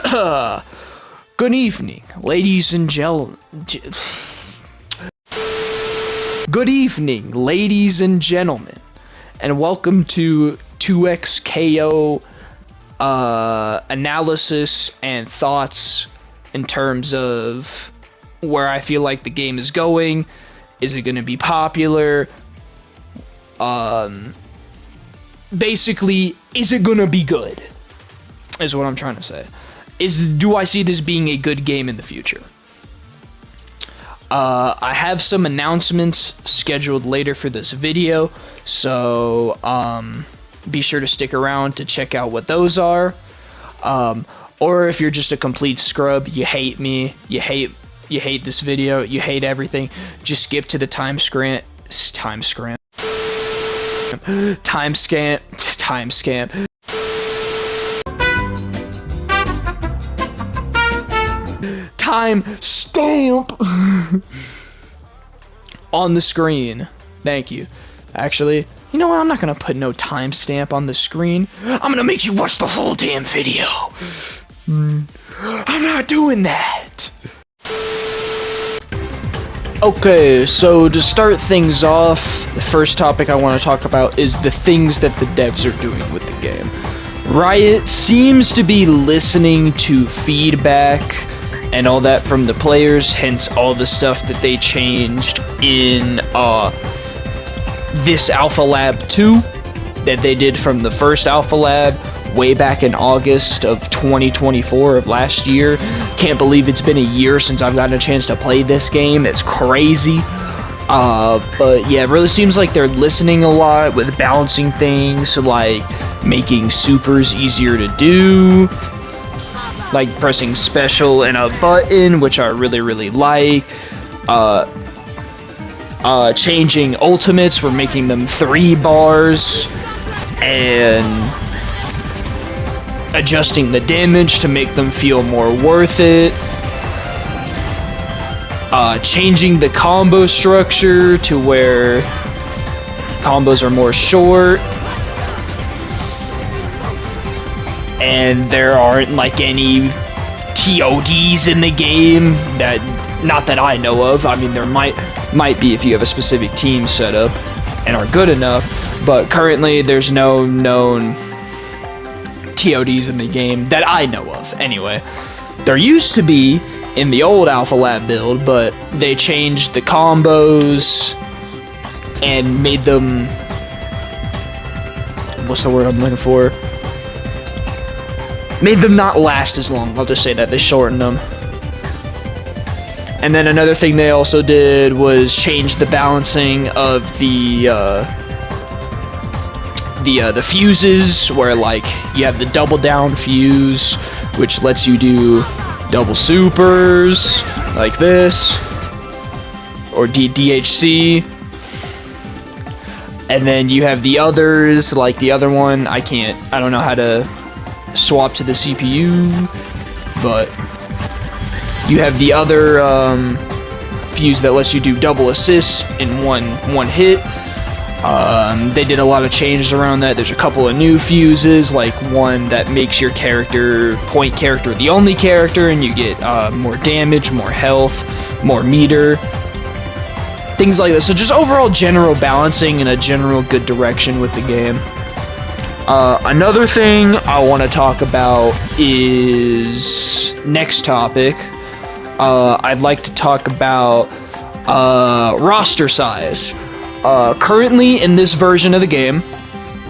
Good evening, ladies and gentlemen. Good evening, ladies and gentlemen, and welcome to 2XKO analysis and thoughts in terms of where I feel like the game is going. Is it going to be popular? Basically, is it going to be good? Is what I'm trying to say. Do I see this being a good game in the future? I have some announcements scheduled later for this video, so be sure to stick around to check out what those are. Or if you're just a complete scrub, you hate me, you hate this video, you hate everything, just skip to the timestamp. On the screen. Thank you. Actually, you know what? I'm not gonna put no timestamp on the screen. I'm gonna make you watch the whole damn video. I'm not doing that. Okay, so to start things off, the first topic I want to talk about is the things that the devs are doing with the game. Riot seems to be listening to feedback and all that from the players, hence all the stuff that they changed in this Alpha Lab 2 that they did from the first Alpha Lab way back in August of 2024 of last year. Can't believe it's been a year since I've gotten a chance to play this game. It's crazy. But yeah, it really seems like they're listening a lot with balancing things, like making supers easier to do, like pressing special and a button, which I really like. Changing ultimates, we're making them 3 bars, and adjusting the damage to make them feel more worth it. Changing the combo structure to where combos are more short, and there aren't like any TODs in the game, that not that I know of. I mean, there might be if you have a specific team set up and are good enough, but currently there's no known TODs in the game that I know of. Anyway, there used to be in the old Alpha Lab build, but they changed the combos and made them, what's the word I'm looking for? Made them not last as long. I'll just say that. They shortened them. And then another thing they also did was change the balancing of the fuses, where like you have the double down fuse, which lets you do double supers like this, or DHC, and then you have the others, like the other one, I don't know how to swap to the CPU, but you have the other fuse that lets you do double assists in one hit. They did a lot of changes around that. There's a couple of new fuses, like one that makes your point character the only character, and you get more damage, more health, more meter, things like that. So just overall general balancing in a general good direction with the game. Another thing I want to talk about is next topic. I'd like to talk about roster size. Currently in this version of the game,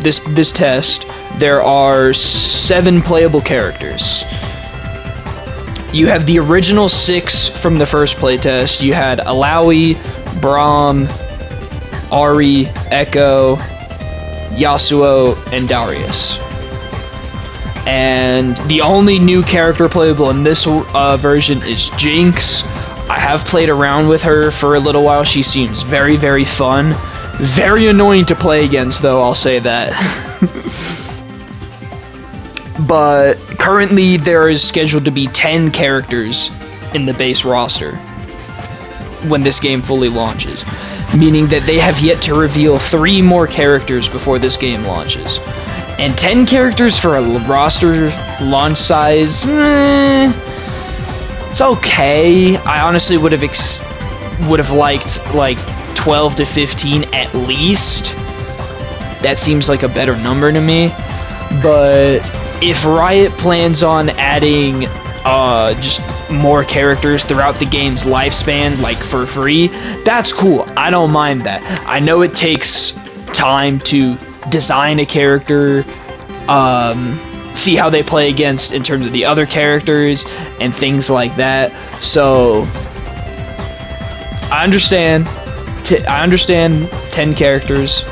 this test, there are 7 playable characters. You have the original 6 from the first playtest. You had Alawi, Braum, Ahri, Echo, Yasuo, and Darius. And the only new character playable in this version is Jinx. I have played around with her for a little while. She seems very fun. Very annoying to play against, though, I'll say that. But currently there is scheduled to be 10 characters in the base roster when this game fully launches, meaning that they have yet to reveal 3 more characters before this game launches. And 10 characters for a roster launch size, it's okay. I honestly would have liked like 12 to 15 at least. That seems like a better number to me. But if Riot plans on adding just more characters throughout the game's lifespan, like for free, that's cool. I don't mind that. I know it takes time to design a character, see how they play against in terms of the other characters and things like that. So I understand 10 characters.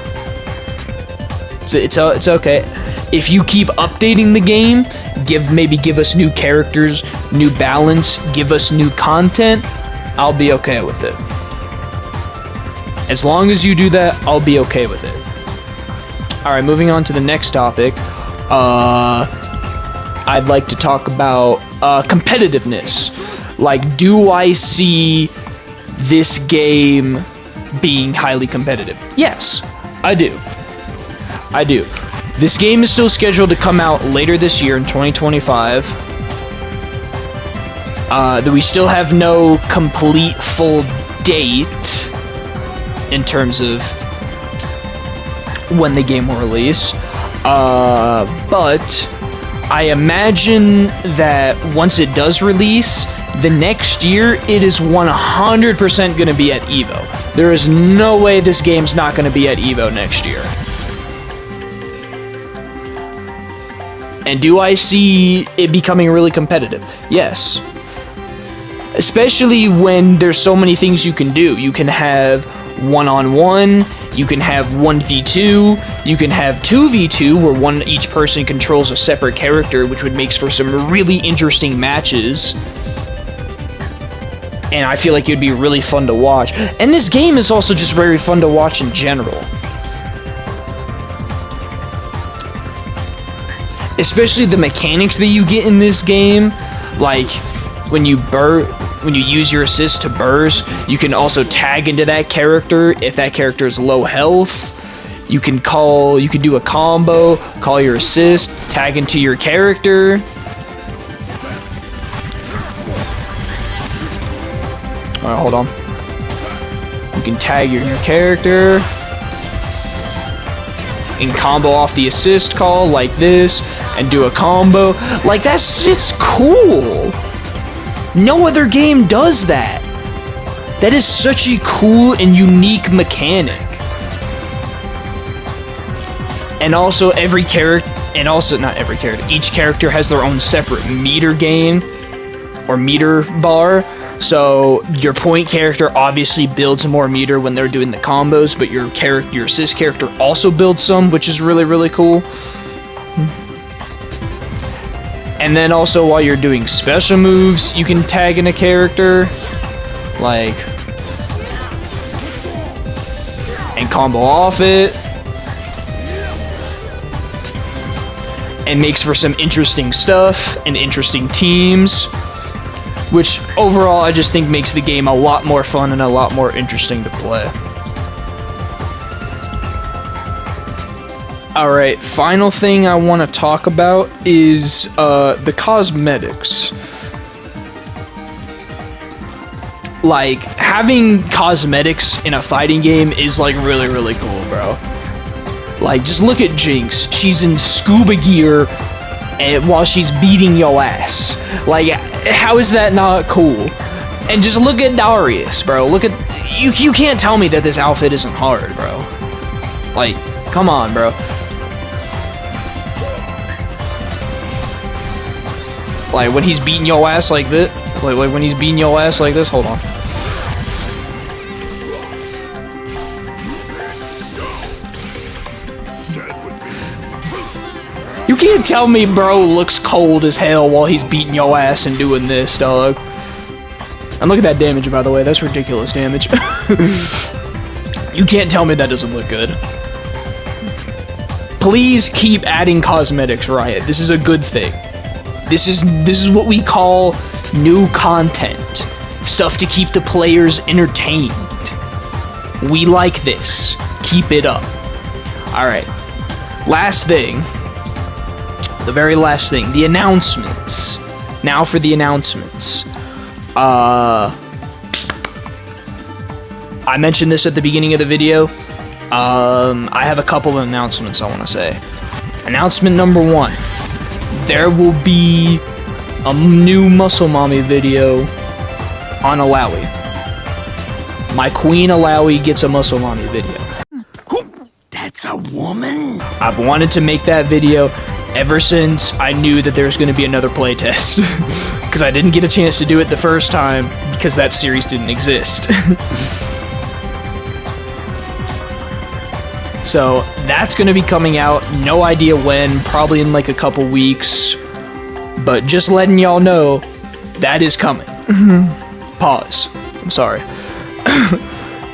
So it's okay. If you keep updating the game, give us new characters, new balance, give us new content, I'll be okay with it. As long as you do that, I'll be okay with it. Alright, moving on to the next topic. I'd like to talk about competitiveness. Like, do I see this game being highly competitive? Yes, I do. This game is still scheduled to come out later this year in 2025. We still have no complete full date in terms of when the game will release. But I imagine that once it does release, the next year it is 100% going to be at EVO. There is no way this game's not going to be at EVO next year. And do I see it becoming really competitive? Yes. Especially when there's so many things you can do. You can have 1-on-1, you can have 1v2, you can have 2v2 where each person controls a separate character, which would make for some really interesting matches. And I feel like it would be really fun to watch. And this game is also just very fun to watch in general. Especially the mechanics that you get in this game, like when you use your assist to burst, you can also tag into that character if that character is low health. You can do a combo, call your assist, tag into your character. Alright, hold on. You can tag your character and combo off the assist call like this and do a combo. Like, it's cool. No other game does that. That is such a cool and unique mechanic. And also not every character, each character has their own separate meter gain or meter bar. So your point character obviously builds more meter when they're doing the combos, but your assist character also builds some, which is really, really cool. And then also while you're doing special moves, you can tag in a character, like, and combo off it. And makes for some interesting stuff and interesting teams, which overall I just think makes the game a lot more fun and a lot more interesting to play. Alright, final thing I want to talk about is the cosmetics. Like, having cosmetics in a fighting game is like really, really cool, bro. Like, just look at Jinx. She's in scuba gear while she's beating your ass. Like, how is that not cool? And just look at Darius, bro. Look at... You can't tell me that this outfit isn't hard, bro. Like, come on, bro. Like, when he's beating your ass like this... Like, when he's beating your ass like this... Hold on. You can't tell me bro looks cold as hell while he's beating your ass and doing this, dog. And look at that damage, by the way. That's ridiculous damage. You can't tell me that doesn't look good. Please keep adding cosmetics, Riot. This is a good thing. This is what we call new content. Stuff to keep the players entertained. We like this. Keep it up. Alright. Last thing. the very last thing, the announcements. Now for the announcements. I mentioned this at the beginning of the video. I have a couple of announcements I want to say. Announcement number 1. There will be a new Muscle Mommy video on Alawi. My Queen Alawi gets a Muscle Mommy video. That's a woman? I've wanted to make that video ever since I knew that there was going to be another playtest. Because I didn't get a chance to do it the first time because that series didn't exist. So that's going to be coming out, no idea when, probably in like a couple weeks. But just letting y'all know, that is coming. Pause. I'm sorry.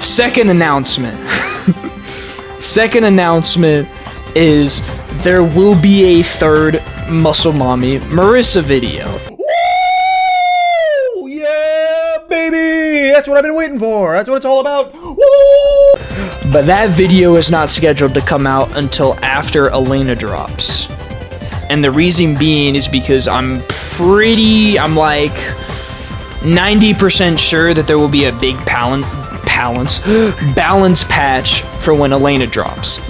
Second announcement. Second announcement is there will be a third Muscle Mommy Marissa video. Woo! Yeah, baby! That's what I've been waiting for. That's what it's all about. Woo! But that video is not scheduled to come out until after Elena drops. And the reason being is because I'm like 90% sure that there will be a big balance patch for when Elena drops,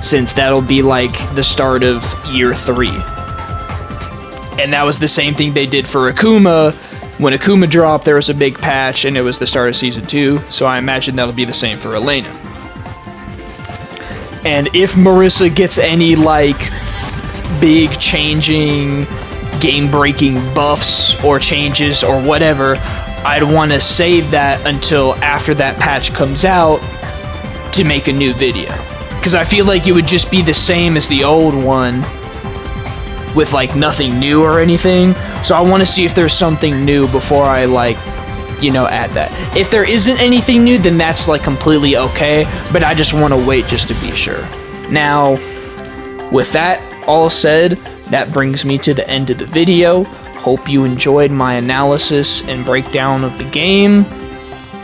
since that'll be like the start of year 3. And that was the same thing they did for Akuma. When Akuma dropped, there was a big patch and it was the start of season 2, so I imagine that'll be the same for Elena. And if Marissa gets any like big changing, game-breaking buffs or changes or whatever, I'd want to save that until after that patch comes out to make a new video. Because I feel like it would just be the same as the old one with like nothing new or anything. So I want to see if there's something new before I like, you know, add that. If there isn't anything new, then that's like completely okay, but I just want to wait just to be sure. Now, with that all said, that brings me to the end of the video. Hope you enjoyed my analysis and breakdown of the game.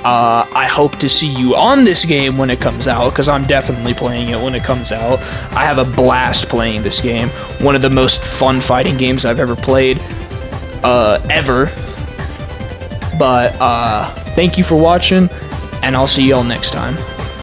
I hope to see you on this game when it comes out, because I'm definitely playing it when it comes out. I have a blast playing this game. One of the most fun fighting games I've ever played, ever. But, thank you for watching, and I'll see y'all next time.